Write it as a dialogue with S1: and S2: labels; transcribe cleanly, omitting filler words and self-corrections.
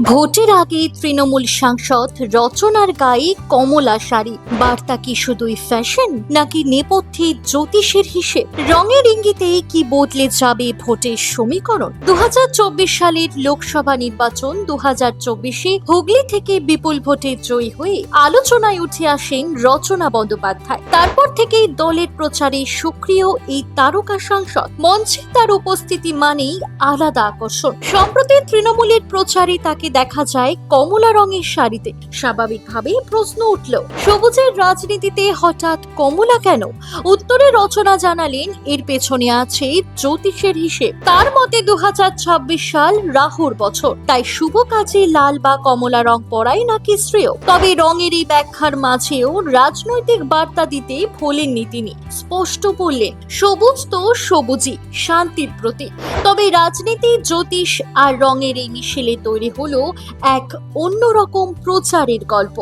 S1: ভোটের আগে তৃণমূল সাংসদ রচনার গায়ে কমলা শাড়ি, বার্তা কি শুধুই ফ্যাশন নাকি নেপথ্যে জ্যোতিষের হিসেব? রঙের ইঙ্গিতেই কি বদলে যাবে ভোটের সমীকরণ? 2024 সালের লোকসভা নির্বাচন 2024-এ হুগলি থেকে বিপুল ভোটে জয়ী হয়ে আলোচনায় উঠে আসেন রচনা বন্দ্যোপাধ্যায়। তারপর থেকেই দলের প্রচারে সক্রিয় এই তারকা সাংসদ। মঞ্চে তার উপস্থিতি মানেই আলাদা আকর্ষণ। সম্প্রতি তৃণমূলের প্রচারে তাকে দেখা যায় কমলা রঙের শাড়িতে। স্বাভাবিকভাবেই প্রশ্ন উঠল, সবুজের রাজনীতিতে হঠাৎ কমলা কেন? উত্তরে রচনা জানালেন, এর পেছনে আছে জ্যোতিষের হিসেব। তার মতে 2026 সাল রাহুর বছর, তাই শুভ কাজে লাল বা কমলা রং পরাই নাকি শ্রেয়। তবে রঙের এই ব্যাখ্যার মাঝেও রাজনৈতিক বার্তা দিতে ভোলেননি তিনি। স্পষ্ট বললেন, সবুজ তো সবুজই, শান্তির প্রতীক। তবে রাজনীতি, জ্যোতিষ আর রঙের এই মিশেলে তৈরি হলো এক অন্যরকম প্রচারের গল্প।